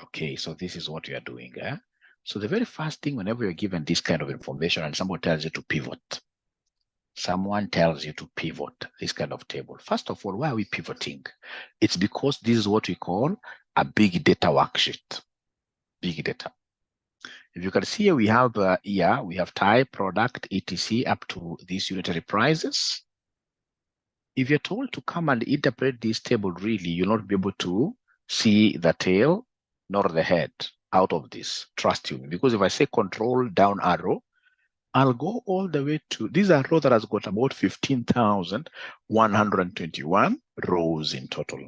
Okay, so this is what you are doing. So the very first thing, whenever you're given this kind of information and someone tells you to pivot, this kind of table. First of all, why are we pivoting? It's because this is what we call a big data worksheet. Big data. If you can see here, we have we have type, product, etc. up to these unitary prices. If you're told to come and interpret this table, really, you'll not be able to see the tail nor the head out of this. Trust you, because if I say control down arrow, I'll go all the way to this row that has got about 15,121 rows in total.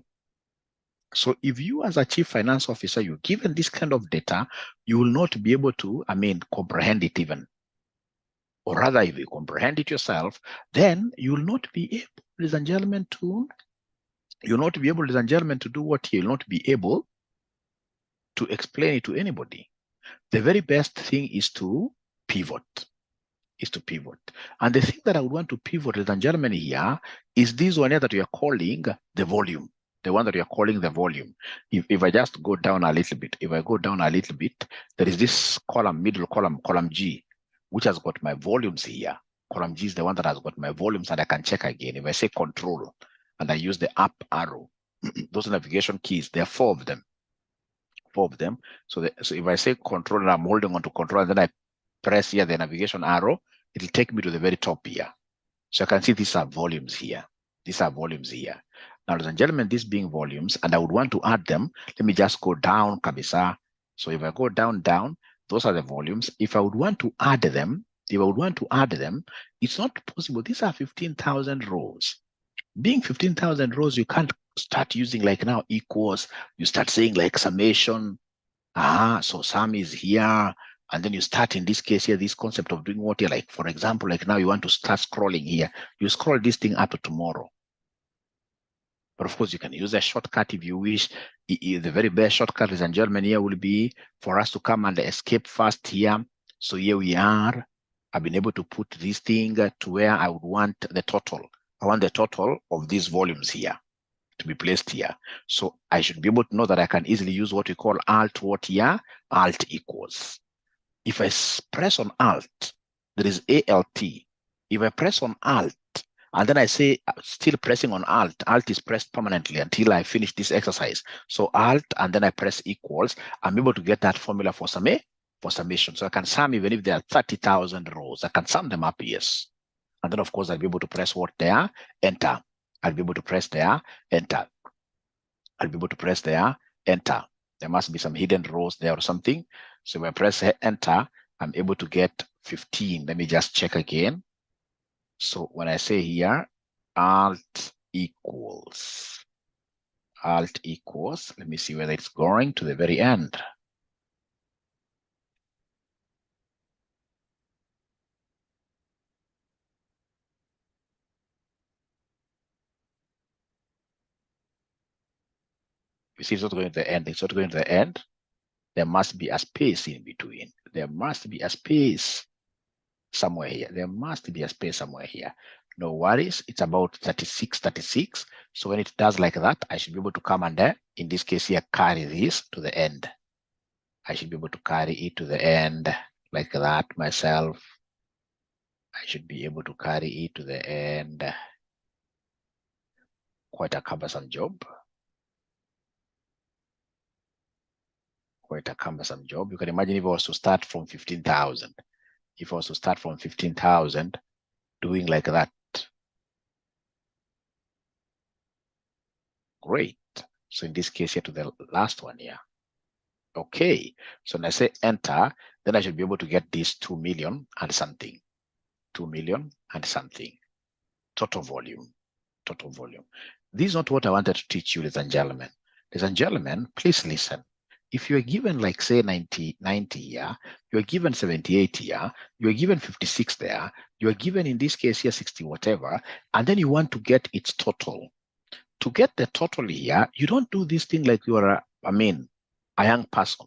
So if you as a chief finance officer, you're given this kind of data, you will not be able to, comprehend it even. Or rather, if you comprehend it yourself, then you will not be able, ladies and gentlemen, to do what you'll not be able to explain it to anybody. The very best thing is to pivot. And the thing that I would want to pivot, ladies and gentlemen, here is this one here that we are calling the volume. The one that we are calling the volume. If I just go down a little bit, there is this column, middle column, column G, which has got my volumes here. Column G is the one that has got my volumes, and I can check again. If I say control and I use the up arrow, those navigation keys, there are four of them. So if I say control and I'm holding on to control, and then I press here the navigation arrow, it'll take me to the very top here. So I can see these are volumes here. Now, ladies and gentlemen, these being volumes, and I would want to add them. Let me just go down, kabisa. So if I go down, those are the volumes. If I would want to add them, it's not possible. These are 15,000 rows. Being 15,000 rows, you can't start using like now equals. You start saying like summation. So sum is here. And then you start, in this case here, this concept of doing what you're like, for example, like now you want to start scrolling here. You scroll this thing up to tomorrow. But of course, you can use a shortcut if you wish. The very best shortcut, ladies and gentlemen, here will be for us to come and escape first here. So here we are. I've been able to put this thing to where I would want the total. I want the total of these volumes here to be placed here. So I should be able to know that I can easily use what we call alt equals. If I press on Alt, there is ALT. If I press on Alt, and then I say still pressing on Alt is pressed permanently until I finish this exercise. So Alt, and then I press equals, I'm able to get that formula for summation. So I can sum even if there are 30,000 rows. I can sum them up, yes. And then, of course, I'll be able to press what there? Enter. I'll be able to press there, enter. There must be some hidden rows there or something. So when I press enter, I'm able to get 15. Let me just check again. So when I say here, alt equals, let me see whether it's going to the very end. You see, it's not going to the end. It's not going to the end. There must be a space in between. There must be a space somewhere here. No worries. It's about 36. So when it does like that, I should be able to come and, in this case here, carry this to the end. I should be able to carry it to the end like that myself. I should be able to carry it to the end. Quite a cumbersome job. You can imagine if I was to start from 15,000. Doing like that. Great. So in this case here to the last one here. Okay. So when I say enter, then I should be able to get this 2 million and something. 2 million and something. Total volume. This is not what I wanted to teach you, ladies and gentlemen. Ladies and gentlemen, please listen. If you're given like say 90 here, you're given 78 here, you're given 56 there, you're given in this case here 60 whatever, and then you want to get its total. To get the total here, you don't do this thing like you're a young person.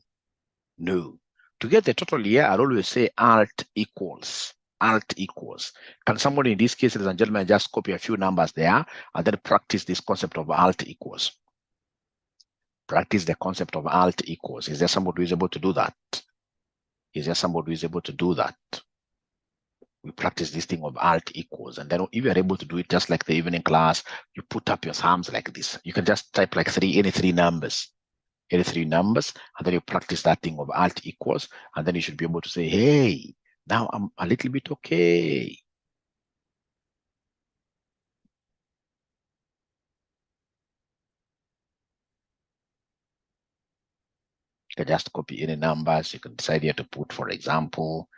No. To get the total here, I'll always say alt equals. Can somebody in this case, ladies and gentlemen, just copy a few numbers there and then practice this concept of alt equals? Practice the concept of alt equals. Is there somebody who is able to do that? Is there somebody who is able to do that? We practice this thing of alt equals, and then if you're able to do it just like the evening class, you put up your thumbs like this. You can just type like any three numbers, and then you practice that thing of alt equals, and then you should be able to say, hey, now I'm a little bit okay. You can just copy any numbers. You can decide here to put, for example,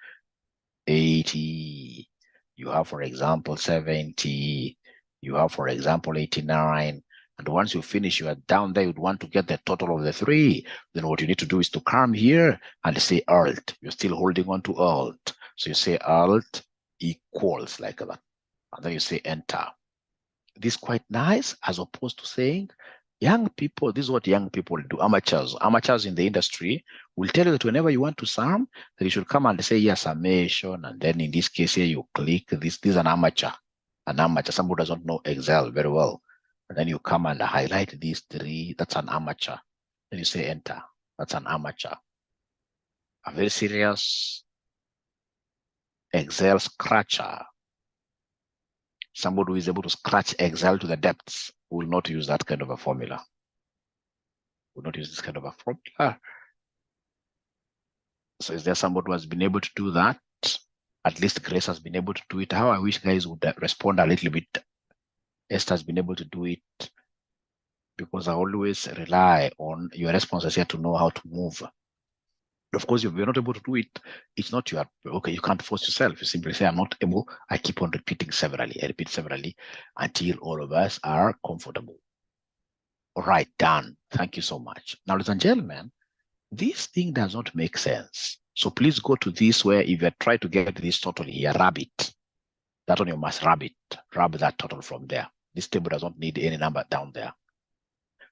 80. You have, for example, 70. You have, for example, 89. And once you finish, you are down there, you'd want to get the total of the three. Then what you need to do is to come here and say alt. You're still holding on to alt. So you say alt equals like that. And then you say enter. This is quite nice, as opposed to saying, young people, this is what young people do, amateurs in the industry will tell you that whenever you want to sum, that you should come and say, yes, summation. And then in this case here, you click this. This is an amateur, somebody who doesn't know Excel very well. And then you come and highlight these three. That's an amateur. Then you say enter. That's an amateur. A very serious Excel scratcher. Somebody who is able to scratch Excel to the depths will not use that kind of a formula. Will not use this kind of a formula. So is there somebody who has been able to do that? At least Grace has been able to do it. How I wish guys would respond a little bit. Esther has been able to do it, because I always rely on your responses here to know how to move. Of course, if you're not able to do it, it's not your, okay, you can't force yourself. You simply say, I'm not able. I keep on repeating severally. I repeat severally until all of us are comfortable. All right, done. Thank you so much. Now, ladies and gentlemen, this thing does not make sense. So please go to this where if you try to get this total here, rub it. That one you must rub it. Rub that total from there. This table does not need any number down there.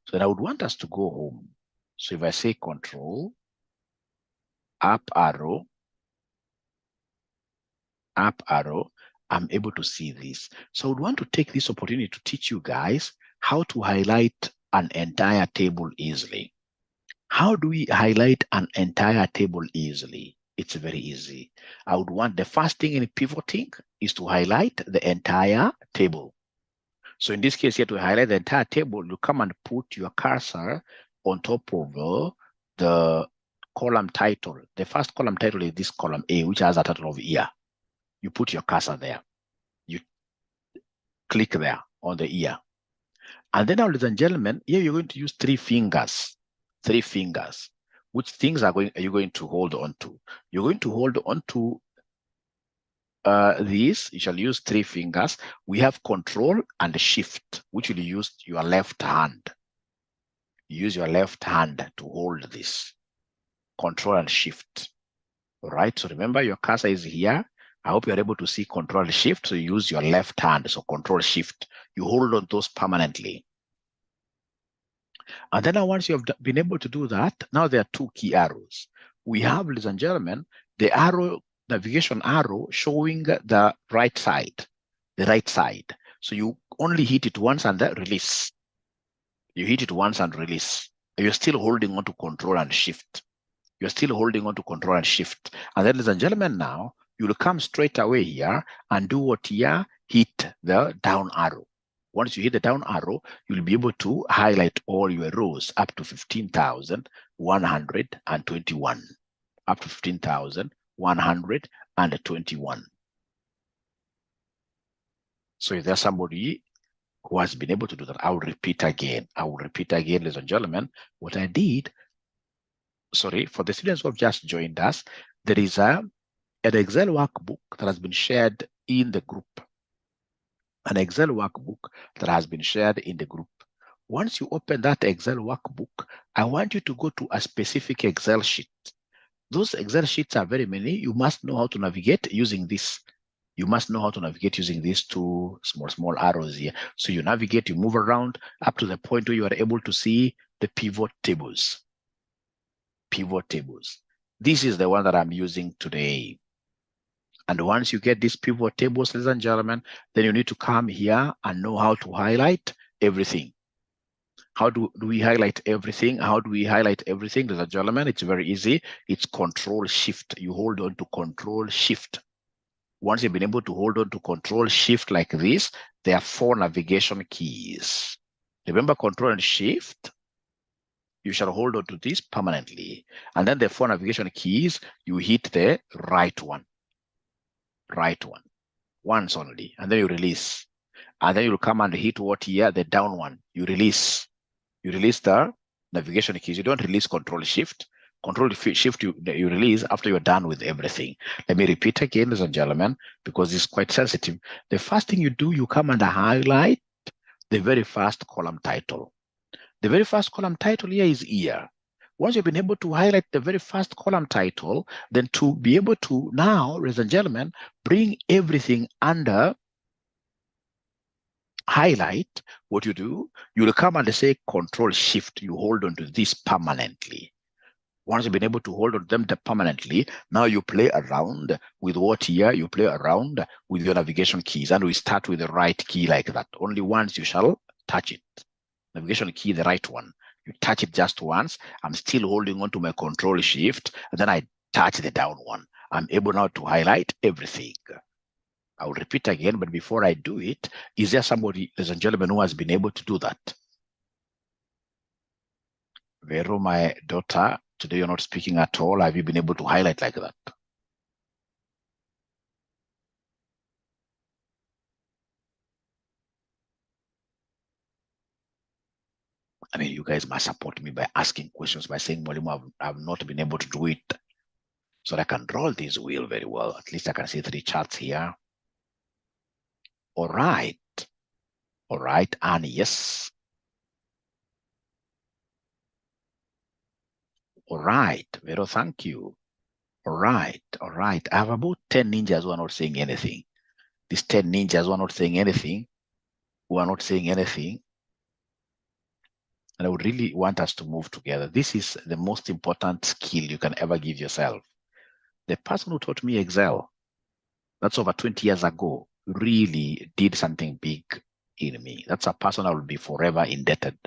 So then I would want us to go home. So if I say control, up arrow, I'm able to see this. So I would want to take this opportunity to teach you guys how to highlight an entire table easily. How do we highlight an entire table easily? It's very easy. I would want the first thing in pivoting is to highlight the entire table. So in this case here, to highlight the entire table, you come and put your cursor on top of the column title. The first column title is this column A, which has a title of year. You put your cursor there. You click there on the year. And then, ladies and gentlemen, here you're going to use three fingers. Which things are you going to hold on to? You're going to hold on to this. You shall use three fingers. We have control and shift, which will use your left hand. Use your left hand to hold this. Control and shift. All right. So remember, your cursor is here. I hope you're able to see control and shift. So you use your left hand. So control shift. You hold on those permanently. And then once you have been able to do that, now there are two key arrows. We have, ladies and gentlemen, the arrow, navigation arrow showing the right side, So you only hit it once and then release. You hit it once and release. You're still holding on to control and shift. And then, ladies and gentlemen, now you'll come straight away here and do what here? Hit the down arrow. Once you hit the down arrow, you'll be able to highlight all your rows up to 15,121. Up to 15,121. So if there's somebody who has been able to do that, I will repeat again, ladies and gentlemen, what I did. Sorry, for the students who have just joined us, there is an Excel workbook that has been shared in the group. Once you open that Excel workbook, I want you to go to a specific Excel sheet. Those Excel sheets are very many. You must know how to navigate using this. These two small arrows here. So you navigate, you move around up to the point where you are able to see the pivot tables. This is the one that I'm using today. And once you get these pivot tables, ladies and gentlemen, then you need to come here and know how to highlight everything. How do we highlight everything? How do we highlight everything? There's a gentleman. It's very easy. It's Control Shift. You hold on to Control Shift. Once you've been able to hold on to Control Shift like this, there are 4 navigation keys. Remember Control and Shift? You shall hold on to this permanently. And then the 4 navigation keys, you hit the right one. Right one. Once only. And then you release. And then you'll come and hit what here? The down one. You release. You release the navigation keys. You don't release Control Shift. Control Shift you release after you're done with everything. Let me repeat again, ladies and gentlemen, because it's quite sensitive. The first thing you do, you come and highlight the very first column title. The very first column title here is year. Once you've been able to highlight the very first column title, then to be able to now, ladies and gentlemen, bring everything under highlight, what you do, you'll come and say Control Shift. You hold on to this permanently. Once you've been able to hold on to them permanently, now you play around with what here? You play around with your navigation keys, and we start with the right key like that. Only once you shall touch it. Navigation key, the right one. You touch it just once. I'm still holding on to my Control Shift, and then I touch the down one. I'm able now to highlight everything. I will repeat again, but before I do it, is there somebody, ladies and gentlemen, who has been able to do that? Vero, my daughter, today you're not speaking at all. Have you been able to highlight like that? I mean, you guys must support me by asking questions, by saying, Mwalimu, I've not been able to do it. So I can draw this wheel very well. At least I can see 3 charts here. All right. All right. And yes. All right. Vero, thank you. All right. All right. I have about 10 ninjas who are not saying anything. These 10 ninjas who are not saying anything, And I would really want us to move together. This is the most important skill you can ever give yourself. The person who taught me Excel, that's over 20 years ago, really did something big in me. That's a person I will be forever indebted.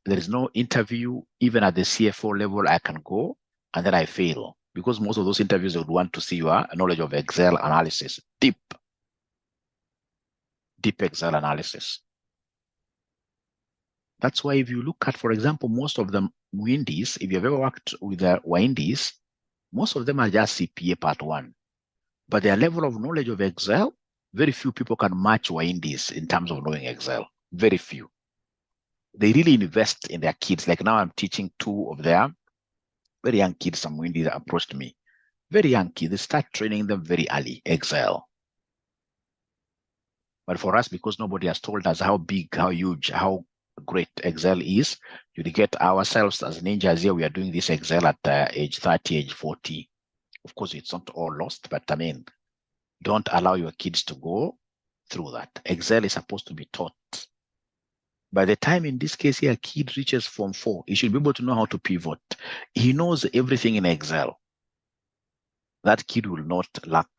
There is no interview, even at the CFO level, I can go and then I fail, because most of those interviews would want to see your knowledge of Excel analysis, deep Excel analysis. That's why if you look at, for example, most of the Windies, if you've ever worked with the Windies, most of them are just CPA part 1. But their level of knowledge of Excel, very few people can match Windies in terms of knowing Excel. Very few. They really invest in their kids. Like now I'm teaching 2 of their very young kids. Some Windies approached me. Very young kids. They start training them very early, Excel. But for us, because nobody has told us how big, how huge, how great Excel is, you get ourselves as ninjas here. We are doing this Excel at age 30, age 40. Of course, it's not all lost, but I mean, don't allow your kids to go through that. Excel is supposed to be taught. By the time, in this case here, a kid reaches Form 4, he should be able to know how to pivot. He knows everything in Excel. That kid will not lack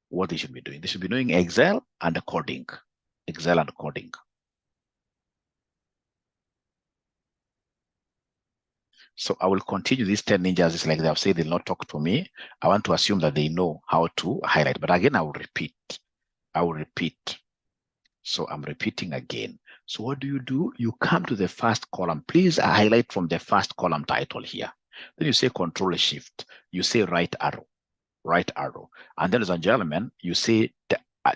what they should be doing. They should be doing Excel and coding. Excel and coding. So I will continue these 10 ninjas. It's like they have said they'll not talk to me. I want to assume that they know how to highlight. But again, I will repeat. So I'm repeating again. So what do? You come to the first column. Please highlight from the first column title here. Then you say Control Shift. You say right arrow. And then, ladies and gentlemen, you say,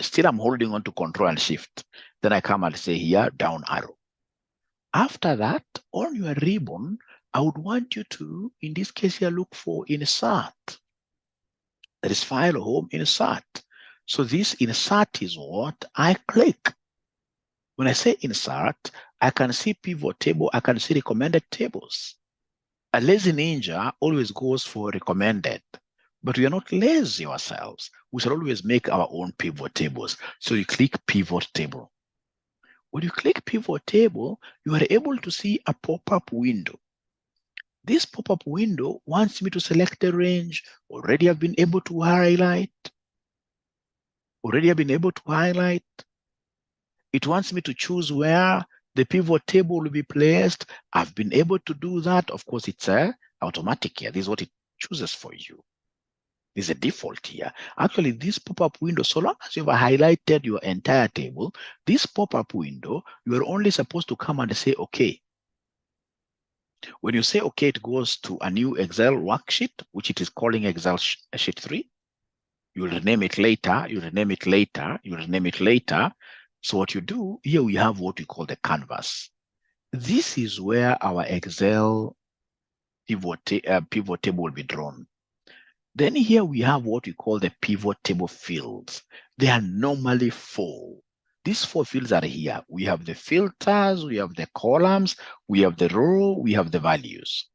still I'm holding on to Control and Shift. Then I come and say here, down arrow. After that, on your ribbon, I would want you to, in this case here, look for Insert. That is File, Home, Insert. So this Insert is what I click. When I say Insert, I can see pivot table, I can see recommended tables. A lazy ninja always goes for recommended. But we are not lazy ourselves. We shall always make our own pivot tables. So you click Pivot Table. When you click Pivot Table, you are able to see a pop-up window. This pop-up window wants me to select the range. Already I've been able to highlight. It wants me to choose where the pivot table will be placed. I've been able to do that. Of course, it's automatic here. This is what it chooses for you. This is a default here. Actually, this pop-up window, so long as you've highlighted your entire table, this pop-up window, you are only supposed to come and say, okay. When you say okay, it goes to a new Excel worksheet, which it is calling Excel sheet 3. You'll rename it later, you'll rename it later, you'll rename it later. So what you do, here we have what we call the canvas. This is where our Excel pivot table will be drawn. Then here we have what we call the pivot table fields. They are normally 4. These 4 fields are here. We have the filters, we have the columns, we have the row, we have the values.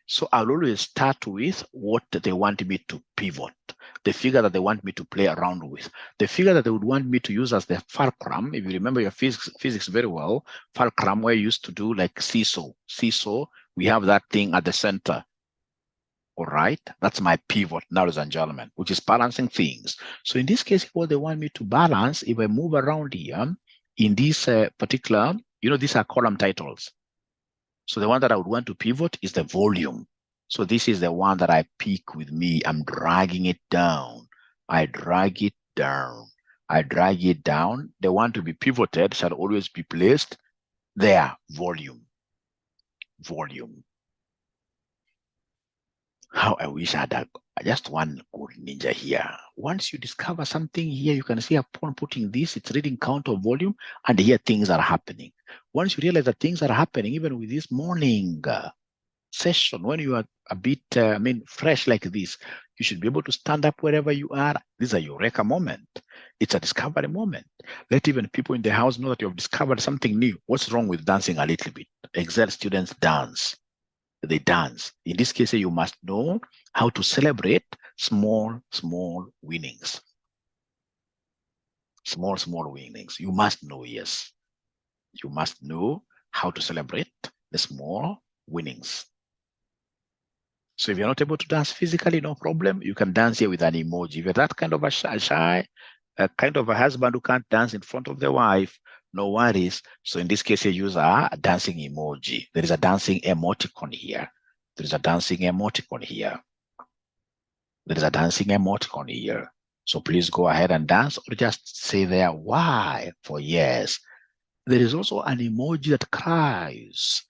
So I'll always start with what they want me to pivot, the figure that they want me to play around with, the figure that they would want me to use as the fulcrum. If you remember your physics very well, fulcrum, where you used to do like seesaw. Seesaw, we have that thing at the center. All right, that's my pivot, ladies and gentlemen, which is balancing things. So in this case, what they want me to balance, if I move around here, in this particular, these are column titles. So the one that I would want to pivot is the volume. So this is the one that I pick with me. I'm dragging it down. I drag it down. I drag it down. The one to be pivoted shall always be placed there. Volume. Volume. How I wish I had just one good ninja here. Once you discover something here, you can see upon putting this, it's reading count of volume, and here things are happening. Once you realize that things are happening, even with this morning session, when you are a bit, fresh like this, you should be able to stand up wherever you are. This is a eureka moment. It's a discovery moment. Let even people in the house know that you have discovered something new. What's wrong with dancing a little bit? Excel students dance. They dance. In this case, you must know how to celebrate small winnings. Small winnings. You must know, yes. You must know how to celebrate the small winnings. So if you're not able to dance physically, no problem. You can dance here with an emoji. If you're that kind of a shy kind of a husband who can't dance in front of the wife, no worries. So in this case, you use a dancing emoji. There is a dancing emoticon here. There is a dancing emoticon here. There is a dancing emoticon here. So please go ahead and dance, or just say there, why, for yes. There is also an emoji that cries,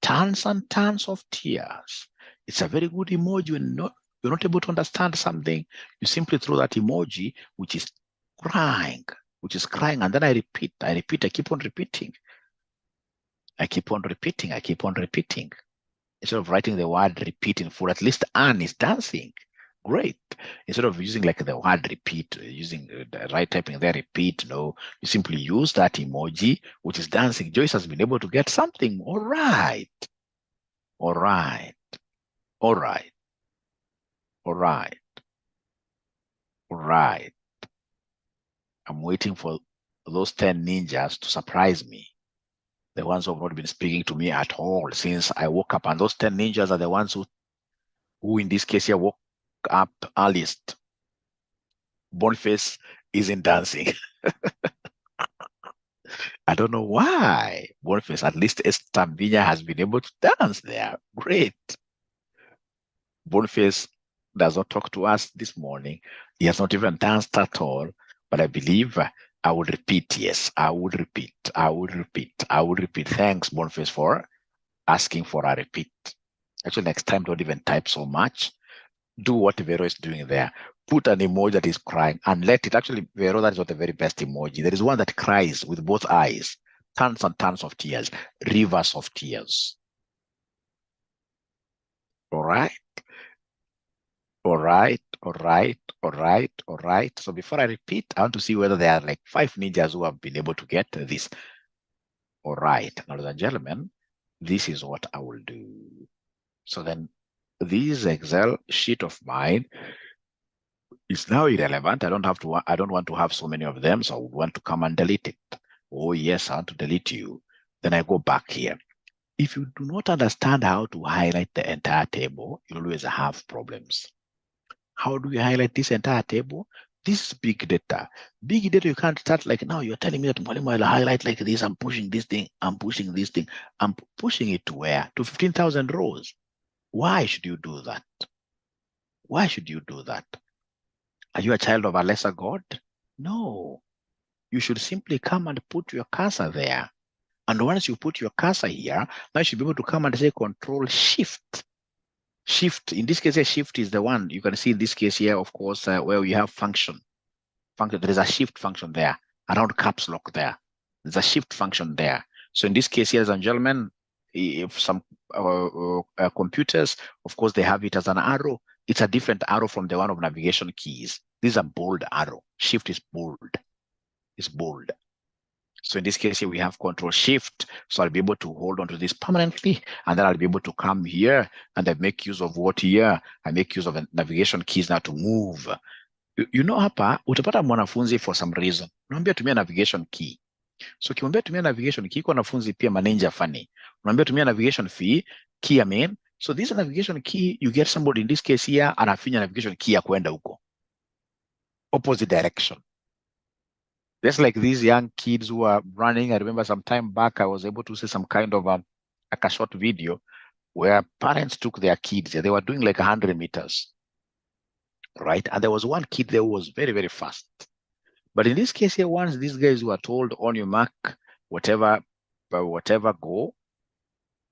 tons and tons of tears. It's a very good emoji. When you're not able to understand something, you simply throw that emoji, which is crying, and then I repeat, I keep on repeating. I keep on repeating. Instead of writing the word repeat in full, at least Anne is dancing. Great. Instead of using like the word repeat, using the right typing there, repeat, no, you simply use that emoji, which is dancing. Joyce has been able to get something. All right. All right. All right. All right. All right. I'm waiting for those 10 ninjas to surprise me. The ones who have not been speaking to me at all since I woke up. And those 10 ninjas are the ones who in this case here woke up earliest. Boniface isn't dancing. I don't know why. Boniface, at least Estambina has been able to dance there. Great. Boniface does not talk to us this morning. He has not even danced at all. But I believe I will repeat. Yes, I would repeat. I would repeat. I would repeat. Thanks, Boniface, for asking for a repeat. Actually, next time, don't even type so much. Do what Vero is doing there. Put an emoji that is crying and let it. Actually, Vero, that is not the very best emoji. There is one that cries with both eyes, tons and tons of tears, rivers of tears. All right. All right. All right. All right. All right. So before I repeat, I want to see whether there are like 5 ninjas who have been able to get this. All right. Ladies and gentlemen, this is what I will do. So then this Excel sheet of mine is now irrelevant. I don't want to have so many of them, so I would want to come and delete it. Oh yes, I want to delete you. Then I go back here. If you do not understand how to highlight the entire table, you'll always have problems. How do you highlight this entire table? This is big data. Big data, you can't start like now you're telling me that Mwalimu, I'll highlight like this, I'm pushing this thing, I'm pushing this thing. I'm pushing it to where? To 15,000 rows. Why should you do that? Why should you do that? Are you a child of a lesser God? No. You should simply come and put your cursor there. And once you put your cursor here, now you should be able to come and say Control Shift. Shift, in this case, shift is the one you can see in this case here, of course, where we have function. There is a shift function there around caps lock there. There's a shift function there. So in this case, here, ladies and gentlemen, if some computers, of course, they have it as an arrow. It's a different arrow from the one of navigation keys. This is a bold arrow. Shift is bold. It's bold. So in this case here, we have Control Shift. So I'll be able to hold on to this permanently, and then I'll be able to come here and I make use of what here? I make use of the navigation keys now to move. You know hapa, utapata mwanafunzi for some reason. Unaambia tumia navigation key. So ukimwambia tumia navigation key, kwa wanafunzi pia manager funny. Unaambia tumia navigation key, I mean. So this navigation key, you get somebody in this case here, anafinya navigation key ya kwenda huko. Opposite direction. Just like these young kids who are running. I remember some time back, I was able to see some kind of like a short video where parents took their kids. They were doing like 100 meters, right? And there was one kid there who was very, very fast. But in this case here, once these guys were told on your mark, whatever, go,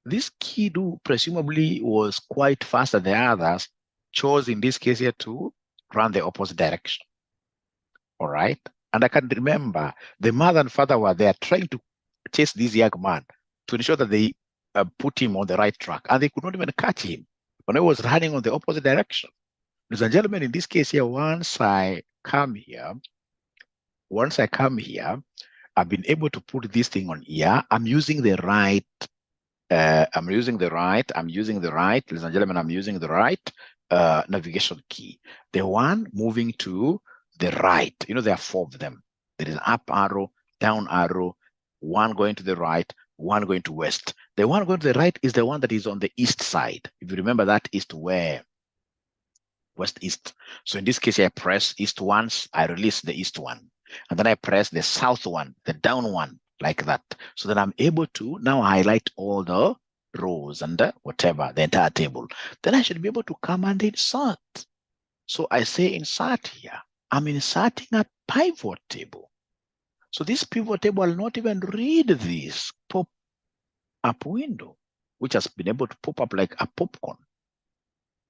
this kid who presumably was quite faster than the others chose in this case here to run the opposite direction. All right. And I can remember the mother and father were there trying to chase this young man to ensure that they put him on the right track. And they could not even catch him when he was running on the opposite direction. Ladies and gentlemen, in this case here, once I come here, I've been able to put this thing on here. I'm using the right, ladies and gentlemen, I'm using the right navigation key. The one moving to the right, there are 4 of them. There is up arrow, down arrow, one going to the right, one going to west. The one going to the right is the one that is on the east side. If you remember, that east where? West east. So in this case, I press east once, I release the east one. And then I press the south one, the down one, like that. So that I'm able to now highlight all the rows and whatever, the entire table. Then I should be able to come and insert. So I say insert here. I'm inserting a pivot table. So this pivot table will not even read this pop-up window, which has been able to pop up like a popcorn,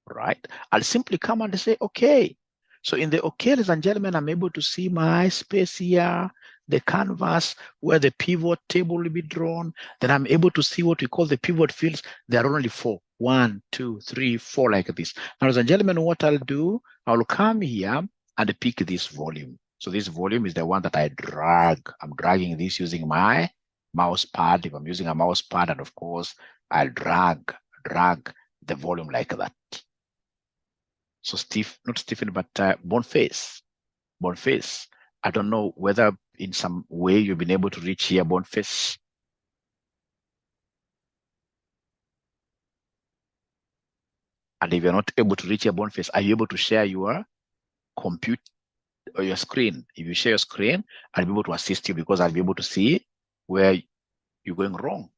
right? I'll simply come and say, okay. So in the okay, ladies and gentlemen, I'm able to see my space here, the canvas where the pivot table will be drawn. Then I'm able to see what we call the pivot fields. There are only 4. 1, 2, 3, 4, like this. Now, ladies and gentlemen, what I'll do, I'll come here and pick this volume. So this volume is the one that I drag. I'm dragging this using my mouse pad. If I'm using a mouse pad, and of course, I'll drag the volume like that. So not Stephen, but Boniface. I don't know whether in some way you've been able to reach here, Boniface. And if you're not able to reach your Boniface, are you able to share your computer or your screen? If you share your screen, I'll be able to assist you because I'll be able to see where you're going wrong.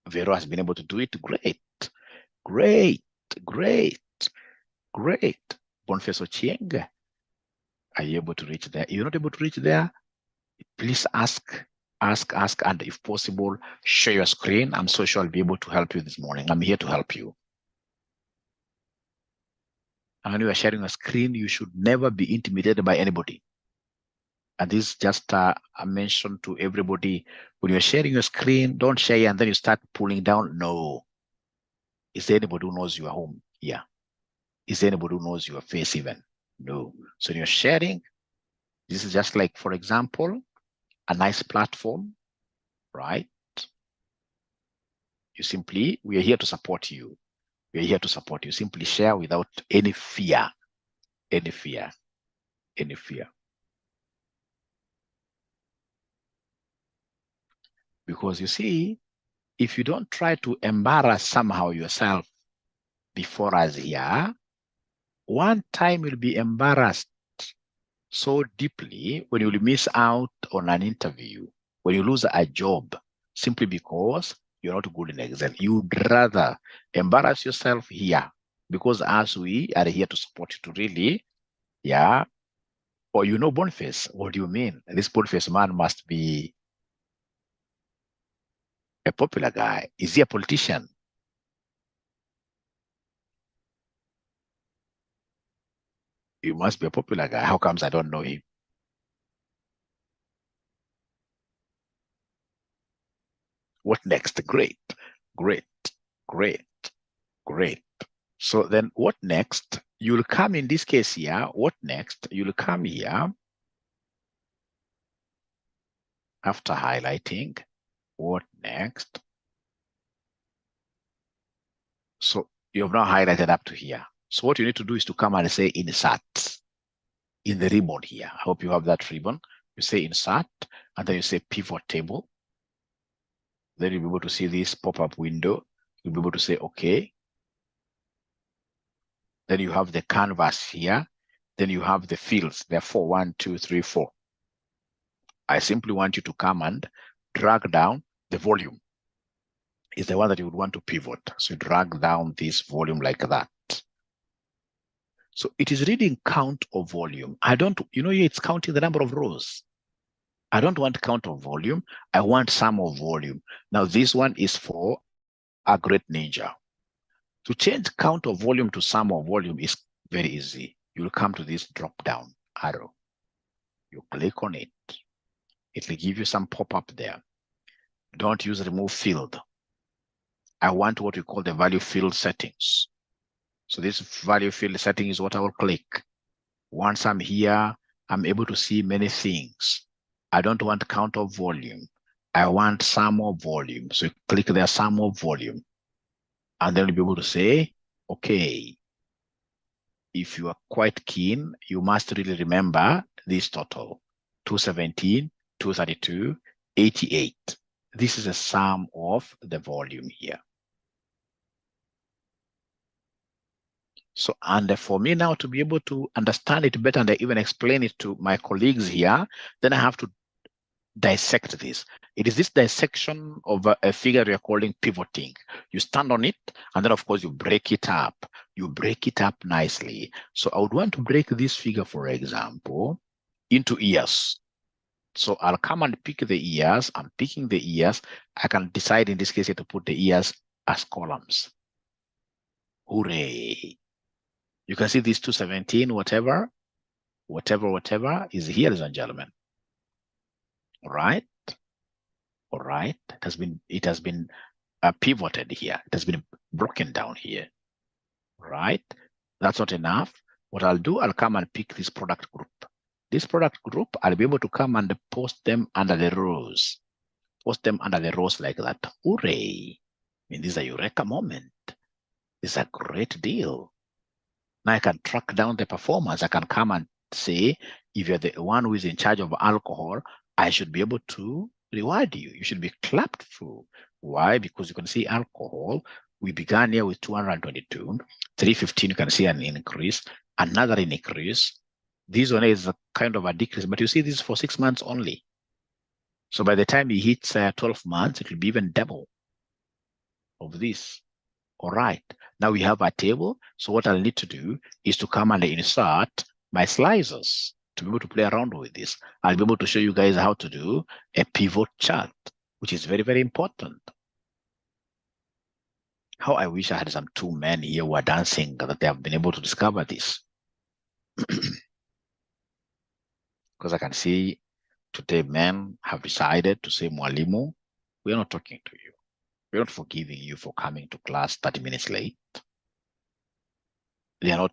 Vero has been able to do it. Great. Boniface Jiunge, are you able to reach there? If you're not able to reach there, please ask, and if possible, share your screen. I'm so sure I'll be able to help you this morning. I'm here to help you. And when you are sharing a screen, you should never be intimidated by anybody. And this is just a mention to everybody. When you're sharing your screen, don't share and then you start pulling down. No. Is there anybody who knows you are home? Yeah. Is there anybody who knows your face even? No. So when you're sharing, this is just like, for example, a nice platform, right? We are here to support you. We are here to support you. Simply share without any fear. Because you see, if you don't try to embarrass somehow yourself before us here, One time you'll be embarrassed so deeply when you miss out on an interview, when you lose a job, simply because you're not good in Excel. You'd rather embarrass yourself here, because as we are here to support you to really, yeah. Or Boniface, what do you mean? This Boniface man must be a popular guy. Is he a politician? He must be a popular guy. How comes I don't know him? What next? Great, great, great, great. So then what next? You'll come in this case here. What next? You'll come here after highlighting. What next? So you have now highlighted up to here. So what you need to do is to come and say insert in the ribbon here. I hope you have that ribbon. You say insert, and then you say pivot table. Then you'll be able to see this pop-up window. You'll be able to say okay. Then you have the canvas here. Then you have the fields. There are 4, 1, 2, 3, 4. I simply want you to come and drag down the volume. Is the one that you would want to pivot. So you drag down this volume like that. So it is reading count of volume. I don't, it's counting the number of rows. I don't want count of volume. I want sum of volume. Now this one is for a great ninja. To change count of volume to sum of volume is very easy. You'll come to this drop down arrow. You click on it. It will give you some pop-up there. Don't use remove field. I want what we call the value field settings. So this value field setting is what I will click. Once I'm here, I'm able to see many things. I don't want count of volume. I want sum of volume. So you click there, sum of volume. And then you'll be able to say, okay, if you are quite keen, you must really remember this total, 217, 232, 88. This is a sum of the volume here. So, and for me now to be able to understand it better and even explain it to my colleagues here, then I have to dissect this. It is this dissection of a figure you're calling pivoting. You stand on it, and then of course you break it up. You break it up nicely. So I would want to break this figure, for example, into years. So I'll come and pick the years. I'm picking the years. I can decide in this case to put the years as columns. Hooray. You can see this 217, whatever is here, ladies and gentlemen. All right. All right. It has been pivoted here. It has been broken down here. All right. That's not enough. What I'll do, I'll come and pick this product group. This product group, I'll be able to come and post them under the rows. Post them under the rows like that. Hooray. I mean, this is a eureka moment. It's a great deal. Now I can track down the performance. I can come and say, if you're the one who is in charge of alcohol, I should be able to reward you. You should be clapped through. Why? Because you can see alcohol. We began here with 222, 315. You can see an increase, another increase. This one is a kind of a decrease, but you see this is for 6 months only. So by the time he hits 12 months, it will be even double of this. All right, now we have a table. So what I'll need to do is to come and insert my slicers to be able to play around with this. I'll be able to show you guys how to do a pivot chart, which is very, very important. How I wish I had some 2 men here who are dancing that they have been able to discover this. Because I can see today men have decided to say, Mwalimu, we are not talking to you. We're not forgiving you for coming to class 30 minutes late. They are not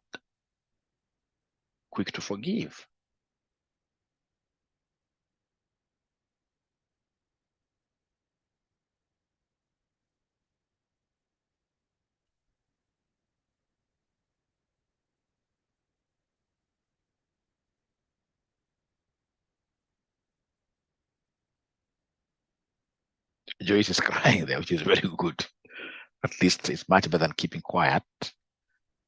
quick to forgive. Joyce is crying there, which is very good. At least it's much better than keeping quiet.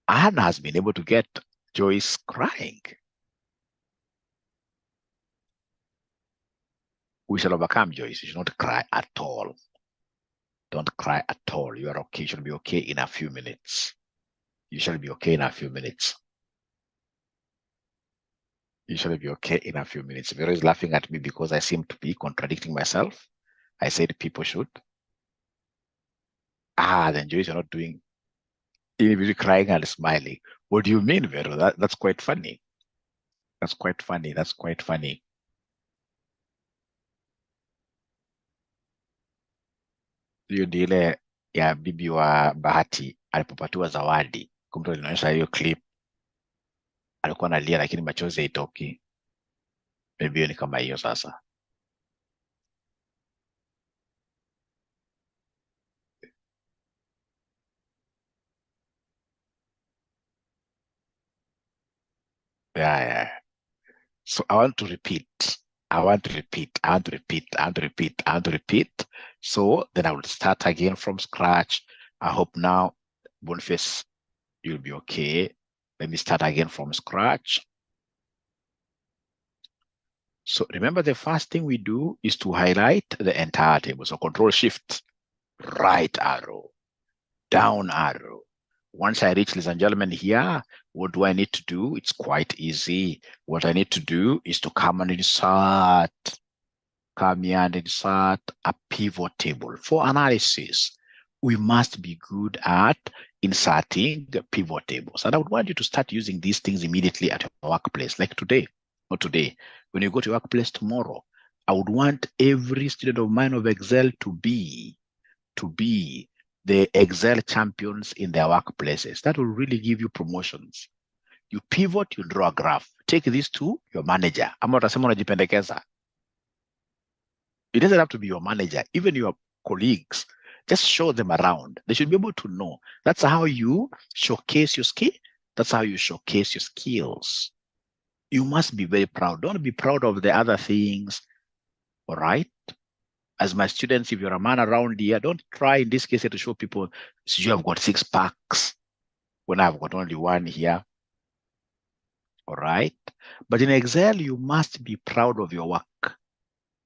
Anna has been able to get Joy is crying. We shall overcome, Joyce. You should not cry at all. Don't cry at all. You are okay. You shall be okay in a few minutes. You shall be okay in a few minutes. You shall be okay in a few minutes. Vero is laughing at me because I seem to be contradicting myself. I said people should. Then Joyce, you're not doing. You're really crying and smiling. What do you mean, Vero? That's quite funny. That's quite funny. That's quite funny. Hiyo ndio ile ya bibi wa Bahati alipopatiwa zawadi. Kumbe linaonyesha hiyo clip, alikuwa analia lakini machozi haitoki. Maybe hiyo ni kama hiyo sasa. Yeah. So I want to repeat. I want to repeat. I want to repeat. I want to repeat. I want to repeat. So then I will start again from scratch. I hope now, Boniface, you'll be okay. Let me start again from scratch. So remember, the first thing we do is to highlight the entire table. So Control Shift, right arrow, down arrow. Once I reach, ladies and gentlemen, here, what do I need to do? It's quite easy. What I need to do is to come and insert a pivot table. For analysis, we must be good at inserting the pivot tables. And I would want you to start using these things immediately at your workplace, like today, or today. When you go to your workplace tomorrow, I would want every student of mine of Excel to be the Excel champions in their workplaces. That will really give you promotions. You pivot, you draw a graph. Take this to your manager. Ama utasema unajipendekeza. It doesn't have to be your manager, even your colleagues. Just show them around. They should be able to know. That's how you showcase your skill. That's how you showcase your skills. You must be very proud. Don't be proud of the other things. All right. As my students, if you're a man around here, don't try in this case to show people, so you have got 6 packs when I've got only one here. All right. But in Excel, you must be proud of your work.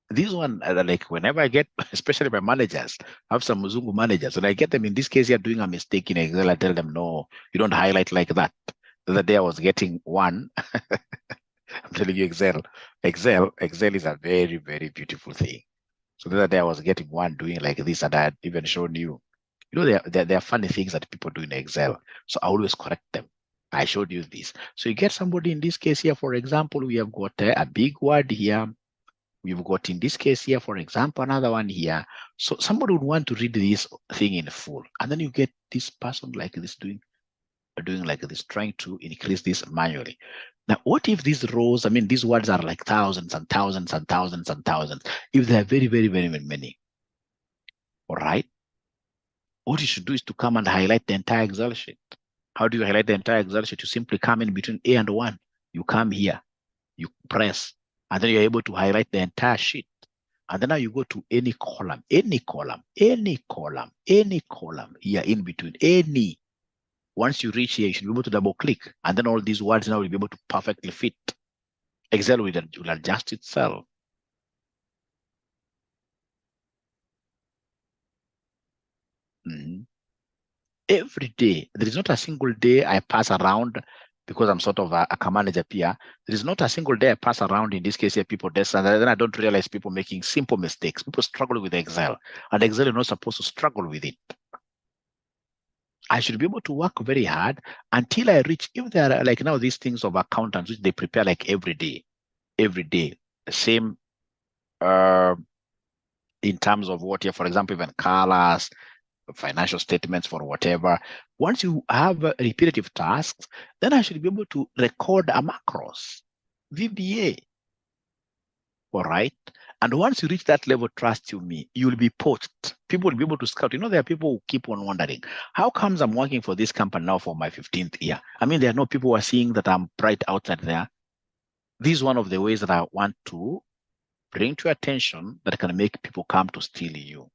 This one, like whenever I get, especially my managers, I have some Muzungu managers, and I get them in this case, you're doing a mistake in Excel. I tell them, no, you don't highlight like that. The other day I was getting one. I'm telling you, Excel is a very, very beautiful thing. So the other day I was getting one doing like this, and I had even shown you. You know, there are funny things that people do in Excel. So I always correct them. I showed you this. So you get somebody in this case here, for example, we have got a big word here. We've got in this case here, for example, another one here. So somebody would want to read this thing in full. And then you get this person like this doing like this, trying to increase this manually. Now, what if these rows, I mean, these words are like thousands and thousands and thousands and thousands, if they're very, very, very, very many, all right? What you should do is to come and highlight the entire Excel sheet. How do you highlight the entire Excel sheet? You simply come in between A and 1. You come here, you press, and then you're able to highlight the entire sheet. And then now you go to any column here in between, any. Once you reach here, you should be able to double click. And then all these words now will be able to perfectly fit. Excel will adjust itself. Every day, there is not a single day I pass around, because I'm sort of a manager here. There is not a single day I pass around, in this case here, people desk, and then I don't realize people making simple mistakes. People struggle with Excel, and Excel is not supposed to struggle with it. I should be able to work very hard until I reach, if there are like now these things of accountants, which they prepare like every day, the same in terms of what here, for example, even colors, financial statements for whatever. Once you have repetitive tasks, then I should be able to record a macros, VBA. All right. And once you reach that level, trust you me, you'll be poached. People will be able to scout. You know, there are people who keep on wondering, how comes I'm working for this company now for my 15th year? I mean, there are no people who are seeing that I'm bright outside there. This is one of the ways that I want to bring to your attention that can make people come to steal you.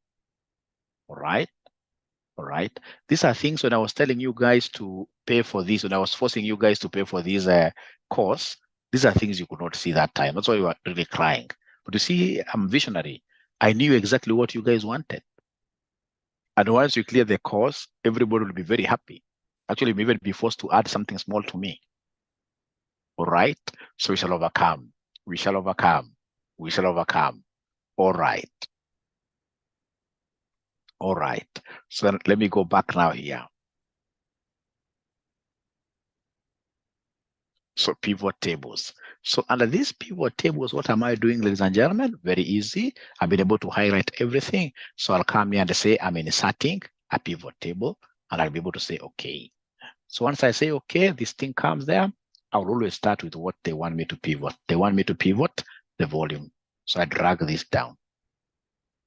All right. All right. These are things when I was telling you guys to pay for this, when I was forcing you guys to pay for this course, these are things you could not see that time. That's why you were really crying. But you see, I'm visionary. I knew exactly what you guys wanted. And once you clear the course, everybody will be very happy. Actually, maybe even be forced to add something small to me. All right. So we shall overcome. We shall overcome. We shall overcome. All right. All right. So let me go back now here. So pivot tables. So under these pivot tables, what am I doing, ladies and gentlemen? Very easy. I've been able to highlight everything. So I'll come here and say I'm inserting a pivot table, and I'll be able to say, okay. So once I say, okay, this thing comes there, I'll always start with what they want me to pivot. They want me to pivot the volume. So I drag this down.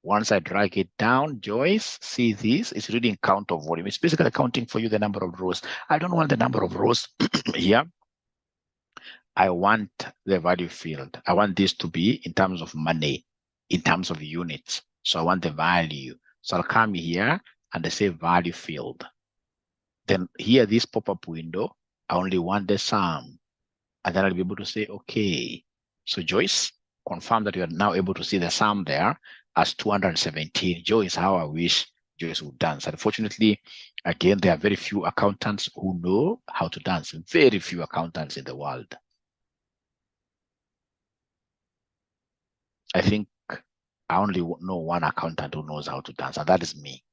Once I drag it down, Joyce, see this, it's reading count of volume. It's basically counting for you the number of rows. I don't want the number of rows here. I want the value field. I want this to be in terms of money, in terms of units. So I want the value. So I'll come here and I say value field. Then here, this pop-up window, I only want the sum. And then I'll be able to say, okay. So Joyce, confirm that you are now able to see the sum there as 217. Joyce, how I wish Joyce would dance. Unfortunately, again, there are very few accountants who know how to dance. Very few accountants in the world. I think I only know one accountant who knows how to dance, and that is me.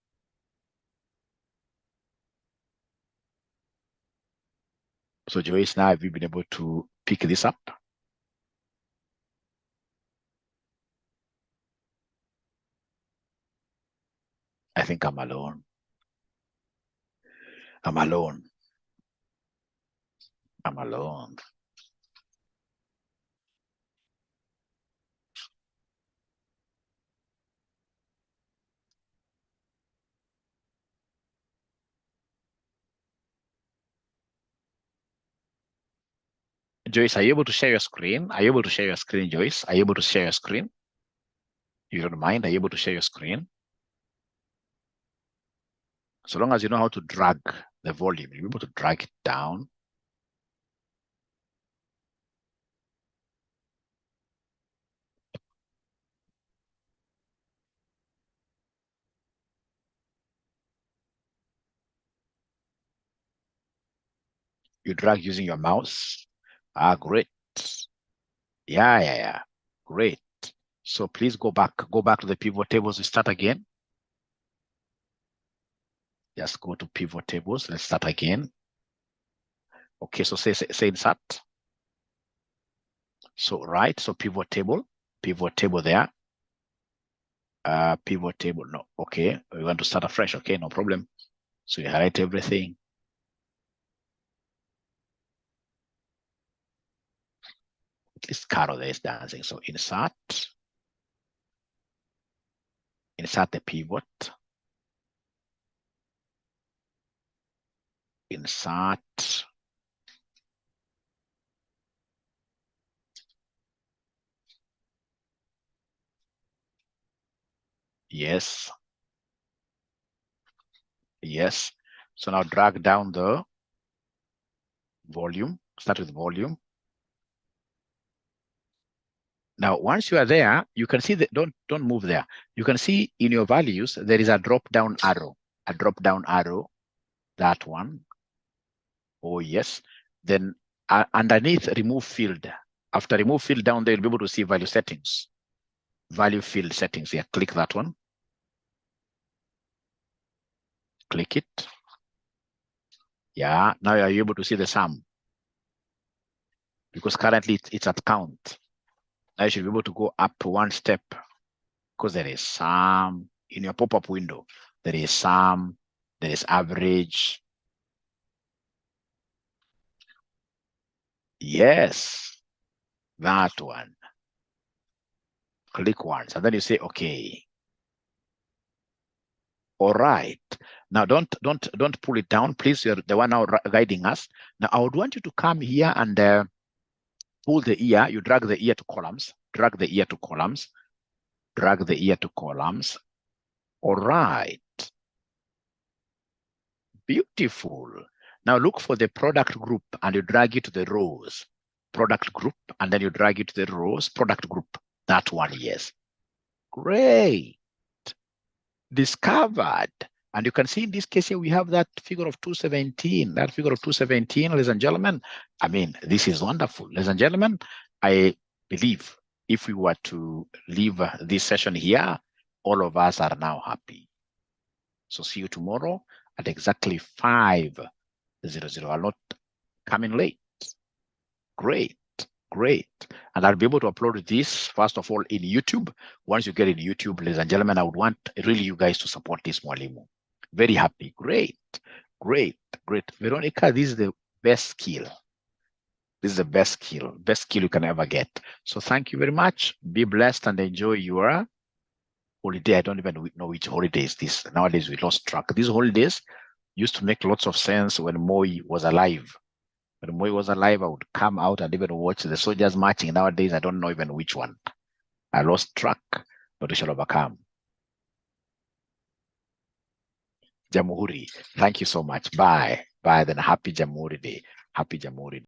So Joyce, now have you been able to pick this up? I think I'm alone. I'm alone. I'm alone. Joyce, are you able to share your screen? Are you able to share your screen, Joyce? Are you able to share your screen? You don't mind? Are you able to share your screen? So long as you know how to drag the volume, you're able to drag it down. You drag using your mouse. Ah, great. Yeah. Great. So please go back to the pivot tables. We start again. Just go to pivot tables. Let's start again. Okay, so say insert. So right, so pivot table there. Pivot table, no, okay. We want to start afresh, okay, no problem. So you highlight everything. At least Carol there is dancing. So insert the pivot. Insert. Yes. Yes. So now drag down the volume. Start with volume. Now, once you are there, you can see that don't move there. You can see in your values there is a drop down arrow. A drop down arrow. That one. Oh yes. Then underneath remove field. After remove field down there, you'll be able to see value settings. Value field settings here. Click that one. Click it. Yeah, now you're able to see the sum. Because currently it's at count. Now you should be able to go up one step because there is sum in your pop-up window. There is sum, there is average. Yes, that one. Click once and then you say, okay. All right. Now don't pull it down, please. You're the one now guiding us. Now I would want you to come here and pull the ear. You drag the ear to columns. Drag the ear to columns. Drag the ear to columns. All right. Beautiful. Now look for the product group and you drag it to the rows. Product group, and then you drag it to the rows, product group. That one, yes. Great. Discovered. And you can see in this case here, we have that figure of 217. That figure of 217, ladies and gentlemen. I mean, this is wonderful. Ladies and gentlemen, I believe if we were to leave this session here, all of us are now happy. So see you tomorrow at exactly 5:00. I'll not come in late. Great. Great. And I'll be able to upload this, first of all, in YouTube. Once you get in YouTube, ladies and gentlemen, I would want really you guys to support this Mwalimu. Very happy. Great. Great. Great. Veronica, this is the best skill. This is the best skill you can ever get. So thank you very much. Be blessed and enjoy your holiday. I don't even know which holiday is this. Nowadays, we lost track. These holidays used to make lots of sense when Moi was alive. When Moi was alive, I would come out and even watch the soldiers marching. Nowadays, I don't know even which one. I lost track, but we shall overcome. Jamhuri, thank you so much. Bye. Bye. Then happy Jamhuri Day. Happy Jamhuri Day.